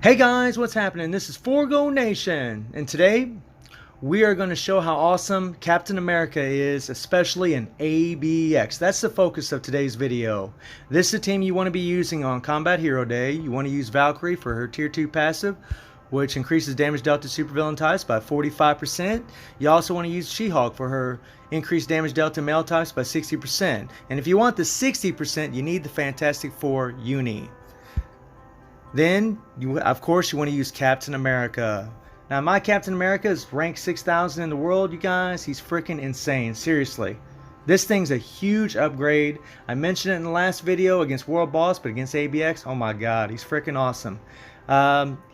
Hey guys, what's happening? This is Forgo Nation, and today we are going to show how awesome Captain America is, especially in ABX. That's the focus of today's video. This is the team you want to be using on Combat Hero Day. You want to use Valkyrie for her Tier 2 passive, which increases damage dealt to supervillain types by 45%. You also want to use She-Hulk for her increased damage dealt to male types by 60%. And if you want the 60%, you need the Fantastic Four uni. Then, of course, you want to use Captain America. Now, my Captain America is ranked 6,000 in the world, you guys. He's freaking insane, seriously. This thing's a huge upgrade. I mentioned it in the last video against World Boss, but against ABX, oh my god, he's freaking awesome.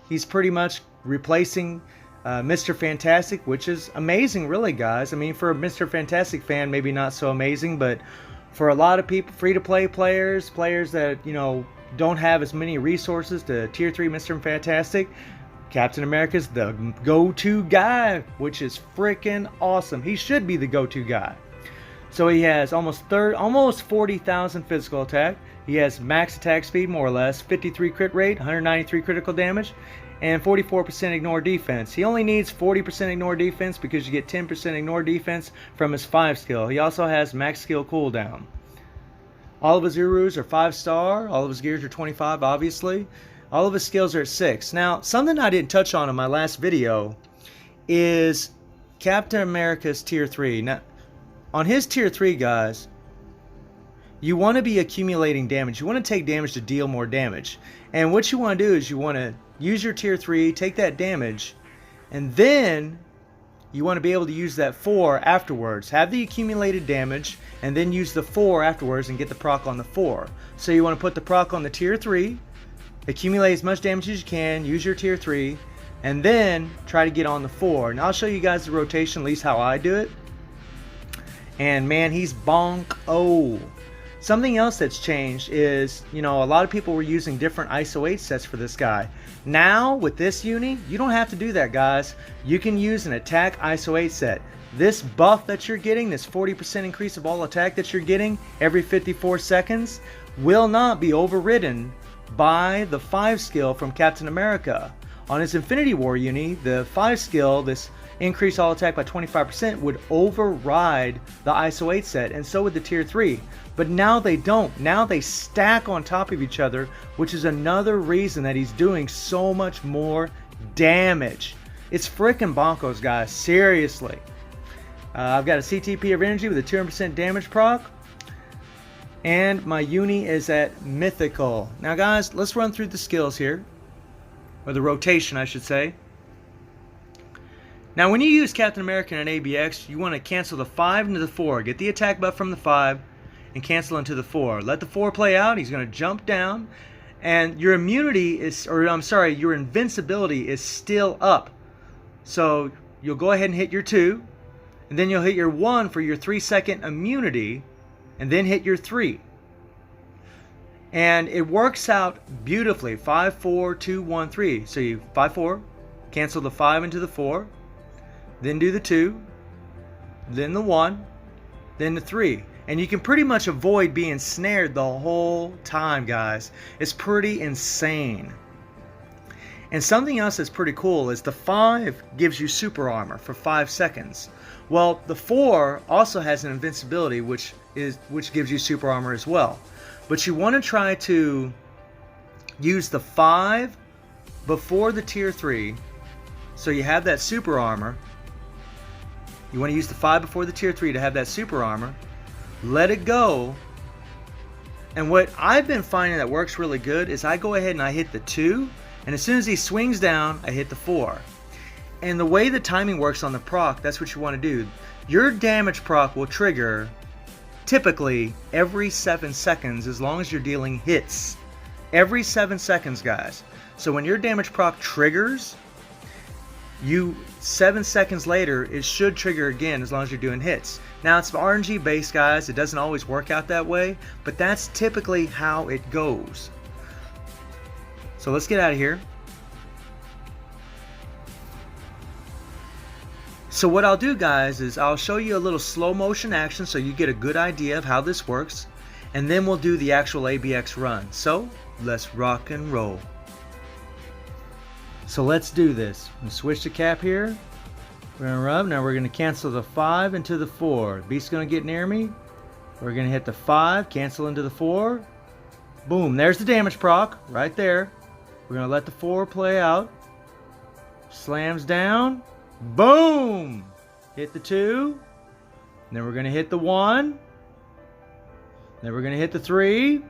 He's pretty much replacing Mr. Fantastic, which is amazing, really, guys. I mean, for a Mr. Fantastic fan, maybe not so amazing, but for a lot of people, free-to-play players that, you know, don't have as many resources to Tier 3 Mr. Fantastic, Captain America's the go-to guy, which is freaking awesome. He should be the go-to guy. So he has almost 40,000 physical attack. He has max attack speed, more or less, 53 crit rate, 193 critical damage, and 44% ignore defense. He only needs 40% ignore defense because you get 10% ignore defense from his 5 skill. He also has max skill cooldown. All of his Urus are 5-star. All of his gears are 25, obviously. All of his skills are at 6. Now, something I didn't touch on in my last video is Captain America's Tier 3. Now, on his Tier 3, guys, you want to be accumulating damage. You want to take damage to deal more damage. And what you want to do is you want to use your Tier 3, take that damage, and then you want to be able to use that 4 afterwards. Have the accumulated damage, and then use the 4 afterwards and get the proc on the 4. So you want to put the proc on the Tier 3, accumulate as much damage as you can, use your Tier 3, and then try to get on the 4. And I'll show you guys the rotation, at least how I do it. And man, he's bonk-o. Something else that's changed is, you know, a lot of people were using different ISO 8 sets for this guy. Now, with this uni, you don't have to do that, guys. You can use an attack ISO 8 set. This buff that you're getting, this 40% increase of all attack that you're getting every 54 seconds, will not be overridden by the 5 skill from Captain America. On his Infinity War uni, the 5 skill, this increase all attack by 25%, would override the ISO 8 set, and so would the Tier 3. But now they don't. Now they stack on top of each other, which is another reason that he's doing so much more damage. It's freaking bonkos, guys. Seriously. I've got a CTP of energy with a 200% damage proc. And my uni is at mythical. Now, guys, let's run through the skills here. Or the rotation, I should say. Now, when you use Captain America in an ABX, you want to cancel the 5 into the 4. Get the attack buff from the 5 and cancel into the 4. Let the 4 play out. He's going to jump down. And your immunity is, or I'm sorry, your invincibility is still up. So you'll go ahead and hit your 2. And then you'll hit your 1 for your 3-second immunity. And then hit your 3. And it works out beautifully. 5, 4, 2, 1, 3. So you 5, 4. Cancel the 5 into the 4. Then do the 2. Then the 1. Then the 3. And you can pretty much avoid being snared the whole time, guys. It's pretty insane. And something else that's pretty cool is the 5 gives you super armor for 5 seconds. Well, the 4 also has an invincibility, which gives you super armor as well. But you want to try to use the 5 before the Tier 3, so you have that super armor. You want to use the 5 before the Tier 3 to have that super armor. Let it go. And what I've been finding that works really good is I go ahead and I hit the 2, and as soon as he swings down, I hit the 4. And the way the timing works on the proc, that's what you want to do. Your damage proc will trigger typically every 7 seconds as long as you're dealing hits. Every 7 seconds, guys. So when your damage proc triggers, 7 seconds later, it should trigger again as long as you're doing hits. Now, it's RNG based, guys. It doesn't always work out that way, but that's typically how it goes. So let's get out of here. So what I'll do, guys, is I'll show you a little slow motion action so you get a good idea of how this works, and then we'll do the actual ABX run. So let's rock and roll. So let's do this. I'm gonna switch the cap here. We're gonna rub. Now we're gonna cancel the 5 into the 4. Beast's gonna get near me. We're gonna hit the 5, cancel into the 4. Boom, there's the damage proc right there. We're gonna let the 4 play out. Slams down. Boom! Hit the 2. And then we're gonna hit the 1. Then we're gonna hit the 3.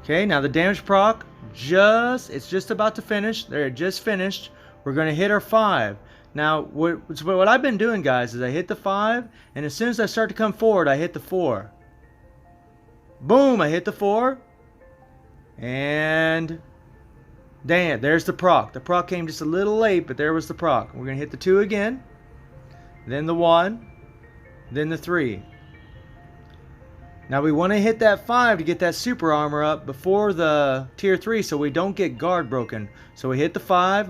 Okay, now the damage proc it's just about to finish. There, it just finished. We're gonna hit our 5. Now, what I've been doing, guys, is I hit the 5, and as soon as I start to come forward, I hit the 4. Boom! I hit the 4, and damn, there's the proc. The proc came just a little late, but there was the proc. We're gonna hit the 2 again, then the 1, then the 3. Now we want to hit that 5 to get that super armor up before the tier 3 so we don't get guard broken. So we hit the 5.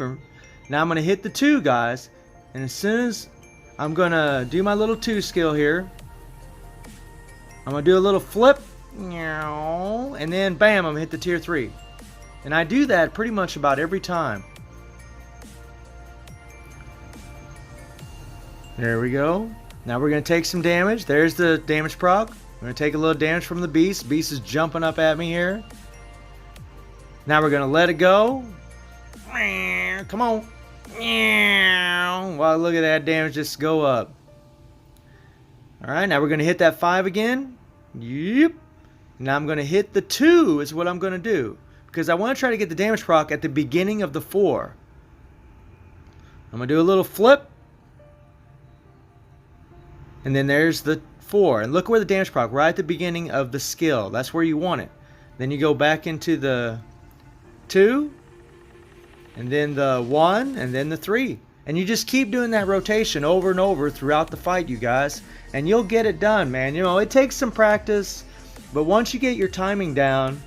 Now I'm going to hit the 2, guys. And as soon as I'm going to do my little 2 skill here, I'm going to do a little flip. And then bam, I'm going to hit the tier 3. And I do that pretty much about every time. There we go. Now we're going to take some damage. There's the damage proc. We're going to take a little damage from the beast. Beast is jumping up at me here. Now we're going to let it go. Come on. Wow, look at that damage just go up. Alright, now we're going to hit that 5 again. Yep. Now I'm going to hit the 2 is what I'm going to do. Because I want to try to get the damage proc at the beginning of the 4. I'm going to do a little flip. And then there's the 4. And look where the damage proc, right at the beginning of the skill. That's where you want it. Then you go back into the 2. And then the 1. And then the 3. And you just keep doing that rotation over and over throughout the fight, you guys. And you'll get it done, man. You know, it takes some practice. But once you get your timing down,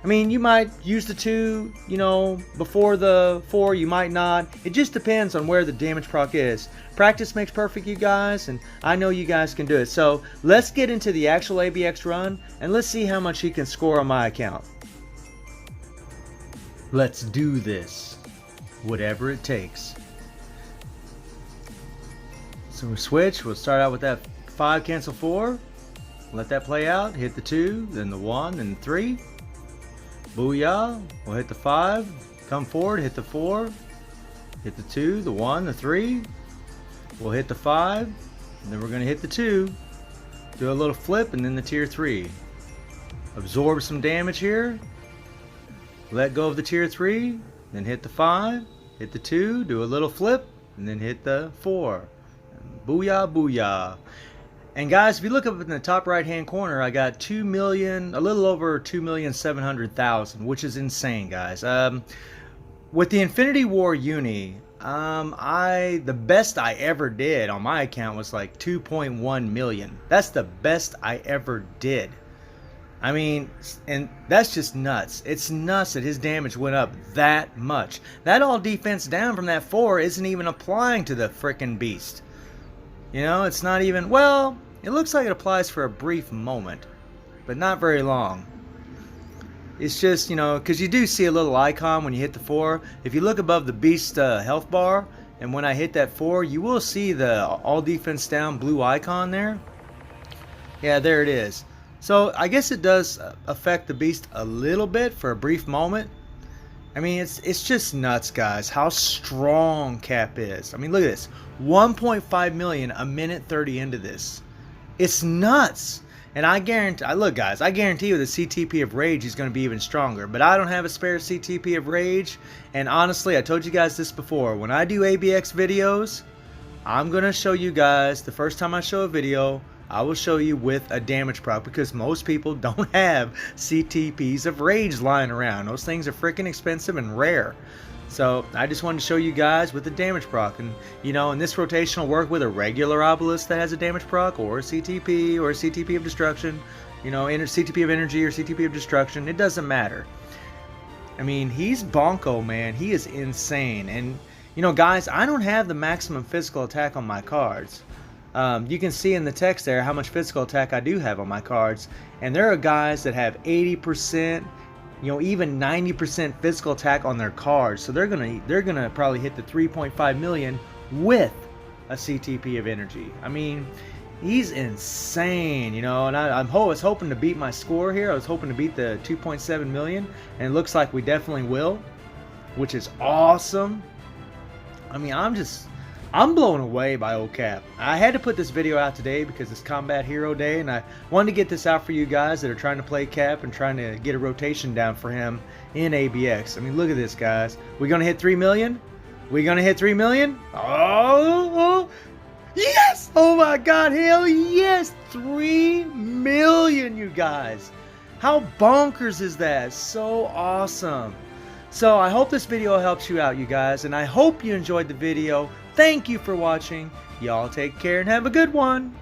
I mean, you might use the 2, you know, before the 4, you might not. It just depends on where the damage proc is. Practice makes perfect, you guys, and I know you guys can do it. So let's get into the actual ABX run, and let's see how much he can score on my account. Let's do this. Whatever it takes. So we switch. We'll start out with that 5, cancel 4. Let that play out. Hit the 2, then the 1, and the 3. Booyah. We'll hit the 5. Come forward. Hit the 4. Hit the 2, the 1, the 3. We'll hit the 5. And then we're going to hit the 2. Do a little flip and then the tier 3. Absorb some damage here. Let go of the tier 3. Then hit the 5. Hit the 2. Do a little flip. And then hit the 4. Booyah, booyah. And guys, if you look up in the top right hand corner, I got 2 million, a little over 2,700,000, which is insane, guys. With the Infinity War uni, the best I ever did on my account was like 2.1 million. That's the best I ever did. I mean, and that's just nuts. It's nuts that his damage went up that much. That all defense down from that 4 isn't even applying to the frickin' beast. You know, it's not even, well, it looks like it applies for a brief moment, but not very long. It's just, you know, because you do see a little icon when you hit the 4. If you look above the beast health bar, and when I hit that 4, you will see the all defense down blue icon there. Yeah, there it is. So I guess it does affect the beast a little bit for a brief moment. I mean, it's just nuts, guys, how strong Cap is. I mean, look at this. 1.5 million a minute 30 into this. It's nuts. And I guarantee, look, guys, I guarantee you the CTP of Rage is going to be even stronger. But I don't have a spare CTP of Rage. And honestly, I told you guys this before. When I do ABX videos, I'm going to show you guys, the first time I show a video, I will show you with a damage proc, because most people don't have CTPs of Rage lying around. Those things are freaking expensive and rare. So I just wanted to show you guys with the damage proc. And you know, and this rotation will work with a regular obelisk that has a damage proc, or a CTP, or a CTP of destruction. You know, CTP of energy or CTP of destruction. It doesn't matter. I mean, he's bonko, man. He is insane. And you know, guys, I don't have the maximum physical attack on my cards. You can see in the text there how much physical attack I do have on my cards, and there are guys that have 80%, you know, even 90% physical attack on their cards. So they're gonna probably hit the 3.5 million with a CTP of energy. I mean, he's insane, you know. And I was hoping to beat my score here. I was hoping to beat the 2.7 million, and it looks like we definitely will, which is awesome. I mean, I'm blown away by old Cap. I had to put this video out today because it's Combat Hero Day, and I wanted to get this out for you guys that are trying to play Cap and trying to get a rotation down for him in ABX. I mean, look at this, guys. We gonna hit 3 million? We gonna hit 3 million? Oh, yes! Oh my God, hell yes! 3 million, you guys. How bonkers is that? So awesome. So I hope this video helps you out, you guys, and I hope you enjoyed the video. Thank you for watching. Y'all take care and have a good one.